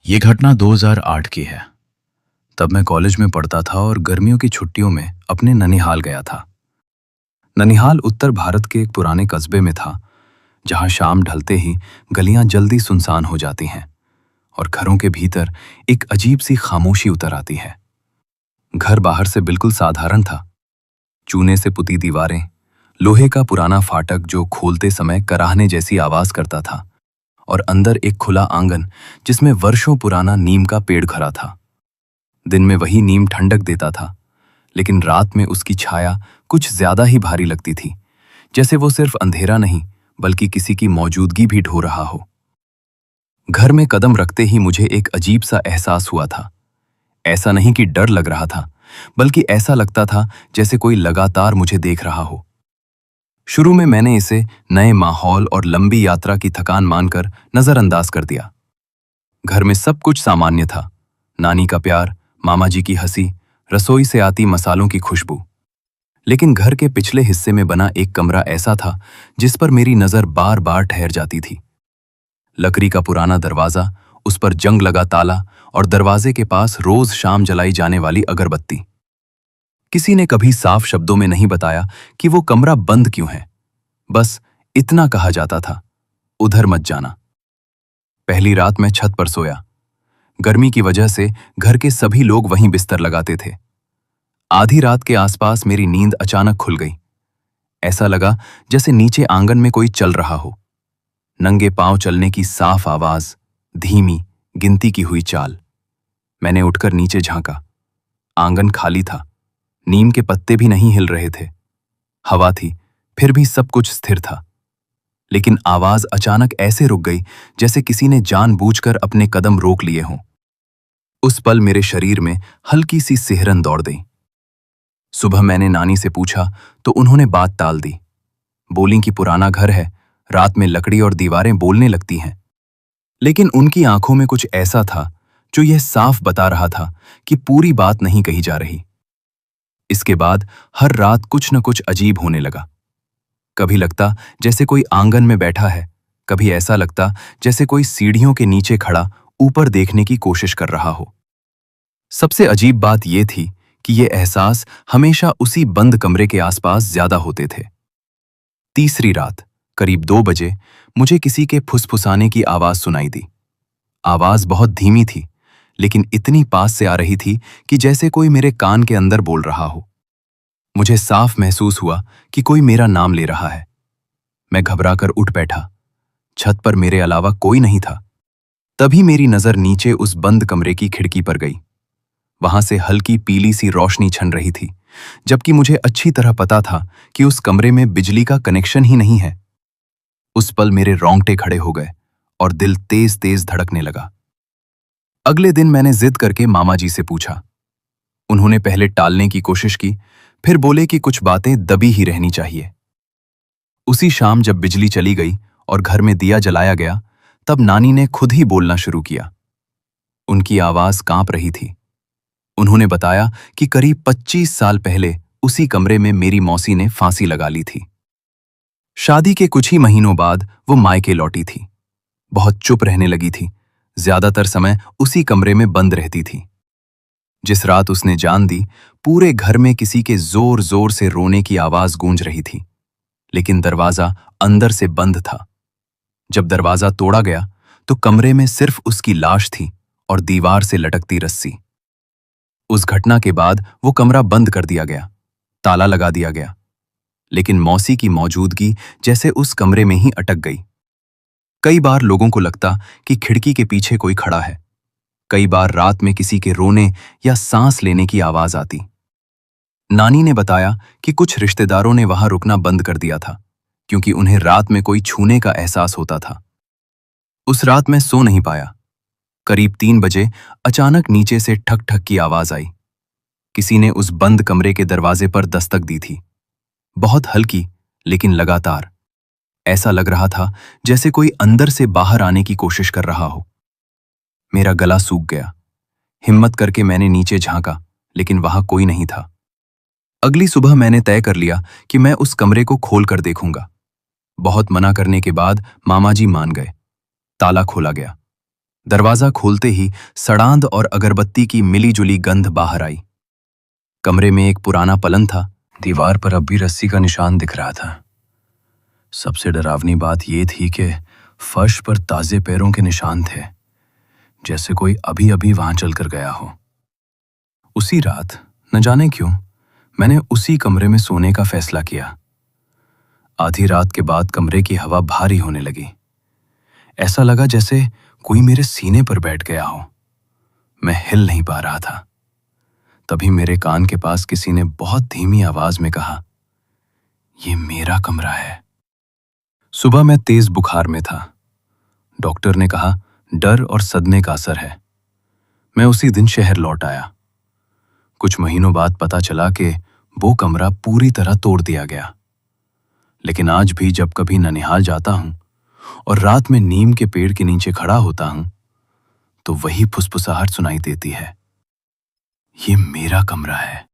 ये घटना 2008 की है। तब मैं कॉलेज में पढ़ता था और गर्मियों की छुट्टियों में अपने ननिहाल गया था। ननिहाल उत्तर भारत के एक पुराने कस्बे में था, जहां शाम ढलते ही गलियां जल्दी सुनसान हो जाती हैं और घरों के भीतर एक अजीब सी खामोशी उतर आती है। घर बाहर से बिल्कुल साधारण था। चूने से पुती दीवारें, लोहे का पुराना फाटक जो खोलते समय कराहने जैसी आवाज करता था, और अंदर एक खुला आंगन जिसमें वर्षों पुराना नीम का पेड़ खड़ा था। दिन में वही नीम ठंडक देता था, लेकिन रात में उसकी छाया कुछ ज्यादा ही भारी लगती थी, जैसे वो सिर्फ अंधेरा नहीं बल्कि किसी की मौजूदगी भी ढो रहा हो। घर में कदम रखते ही मुझे एक अजीब सा एहसास हुआ था। ऐसा नहीं कि डर लग रहा था, बल्कि ऐसा लगता था जैसे कोई लगातार मुझे देख रहा हो। शुरू में मैंने इसे नए माहौल और लंबी यात्रा की थकान मानकर नजरअंदाज कर दिया। घर में सब कुछ सामान्य था। नानी का प्यार, मामा जी की हंसी, रसोई से आती मसालों की खुशबू। लेकिन घर के पिछले हिस्से में बना एक कमरा ऐसा था जिस पर मेरी नजर बार बार ठहर जाती थी। लकड़ी का पुराना दरवाजा, उस पर जंग लगा ताला और दरवाजे के पास रोज शाम जलाई जाने वाली अगरबत्ती। किसी ने कभी साफ शब्दों में नहीं बताया कि वो कमरा बंद क्यों है। बस इतना कहा जाता था, उधर मत जाना। पहली रात मैं छत पर सोया। गर्मी की वजह से घर के सभी लोग वहीं बिस्तर लगाते थे। आधी रात के आसपास मेरी नींद अचानक खुल गई। ऐसा लगा जैसे नीचे आंगन में कोई चल रहा हो। नंगे पांव चलने की साफ आवाज, धीमी गिनती की हुई चाल। मैंने उठकर नीचे झांका। आंगन खाली था। नीम के पत्ते भी नहीं हिल रहे थे। हवा थी, फिर भी सब कुछ स्थिर था। लेकिन आवाज अचानक ऐसे रुक गई जैसे किसी ने जानबूझकर अपने कदम रोक लिए हों। उस पल मेरे शरीर में हल्की सी सिहरन दौड़ गई। सुबह मैंने नानी से पूछा तो उन्होंने बात टाल दी। बोली कि पुराना घर है, रात में लकड़ी और दीवारें बोलने लगती हैं। लेकिन उनकी आंखों में कुछ ऐसा था जो यह साफ बता रहा था कि पूरी बात नहीं कही जा रही। इसके बाद हर रात कुछ न कुछ अजीब होने लगा। कभी लगता जैसे कोई आंगन में बैठा है, कभी ऐसा लगता जैसे कोई सीढ़ियों के नीचे खड़ा ऊपर देखने की कोशिश कर रहा हो। सबसे अजीब बात यह थी कि ये एहसास हमेशा उसी बंद कमरे के आसपास ज्यादा होते थे। तीसरी रात करीब 2 बजे मुझे किसी के फुसफुसाने की आवाज सुनाई दी। आवाज बहुत धीमी थी, लेकिन इतनी पास से आ रही थी कि जैसे कोई मेरे कान के अंदर बोल रहा हो। मुझे साफ महसूस हुआ कि कोई मेरा नाम ले रहा है। मैं घबराकर उठ बैठा। छत पर मेरे अलावा कोई नहीं था। तभी मेरी नजर नीचे उस बंद कमरे की खिड़की पर गई। वहां से हल्की पीली सी रोशनी छन रही थी, जबकि मुझे अच्छी तरह पता था कि उस कमरे में बिजली का कनेक्शन ही नहीं है। उस पल मेरे रोंगटे खड़े हो गए और दिल तेज तेज धड़कने लगा। अगले दिन मैंने जिद करके मामा जी से पूछा। उन्होंने पहले टालने की कोशिश की, फिर बोले कि कुछ बातें दबी ही रहनी चाहिए। उसी शाम जब बिजली चली गई और घर में दिया जलाया गया, तब नानी ने खुद ही बोलना शुरू किया। उनकी आवाज कांप रही थी। उन्होंने बताया कि करीब 25 साल पहले उसी कमरे में मेरी मौसी ने फांसी लगा ली थी। शादी के कुछ ही महीनों बाद वो मायके लौटी थी। बहुत चुप रहने लगी थी। ज्यादातर समय उसी कमरे में बंद रहती थी। जिस रात उसने जान दी, पूरे घर में किसी के जोर जोर से रोने की आवाज गूंज रही थी, लेकिन दरवाजा अंदर से बंद था। जब दरवाजा तोड़ा गया तो कमरे में सिर्फ उसकी लाश थी और दीवार से लटकती रस्सी। उस घटना के बाद वो कमरा बंद कर दिया गया, ताला लगा दिया गया, लेकिन मौसी की मौजूदगी जैसे उस कमरे में ही अटक गई। कई बार लोगों को लगता कि खिड़की के पीछे कोई खड़ा है। कई बार रात में किसी के रोने या सांस लेने की आवाज आती। नानी ने बताया कि कुछ रिश्तेदारों ने वहां रुकना बंद कर दिया था, क्योंकि उन्हें रात में कोई छूने का एहसास होता था। उस रात मैं सो नहीं पाया। करीब 3 बजे अचानक नीचे से ठक ठक की आवाज आई। किसी ने उस बंद कमरे के दरवाजे पर दस्तक दी थी। बहुत हल्की, लेकिन लगातार। ऐसा लग रहा था जैसे कोई अंदर से बाहर आने की कोशिश कर रहा हो। मेरा गला सूख गया। हिम्मत करके मैंने नीचे झांका, लेकिन वहां कोई नहीं था। अगली सुबह मैंने तय कर लिया कि मैं उस कमरे को खोल कर देखूंगा। बहुत मना करने के बाद मामा जी मान गए। ताला खोला गया। दरवाजा खोलते ही सड़ांध और अगरबत्ती की मिली-जुली गंध बाहर आई। कमरे में एक पुराना पलंग था। दीवार पर अब भी रस्सी का निशान दिख रहा था। सबसे डरावनी बात यह थी कि फर्श पर ताजे पैरों के निशान थे, जैसे कोई अभी-अभी वहां चलकर गया हो। उसी रात न जाने क्यों मैंने उसी कमरे में सोने का फैसला किया। आधी रात के बाद कमरे की हवा भारी होने लगी। ऐसा लगा जैसे कोई मेरे सीने पर बैठ गया हो। मैं हिल नहीं पा रहा था। तभी मेरे कान के पास किसी ने बहुत धीमी आवाज में कहा, "ये मेरा कमरा है।" सुबह मैं तेज बुखार में था। डॉक्टर ने कहा, डर और सदमे का असर है। मैं उसी दिन शहर लौट आया। कुछ महीनों बाद पता चला कि वो कमरा पूरी तरह तोड़ दिया गया। लेकिन आज भी जब कभी ननिहाल जाता हूं और रात में नीम के पेड़ के नीचे खड़ा होता हूं, तो वही फुसफुसाहट सुनाई देती है, "ये मेरा कमरा है।"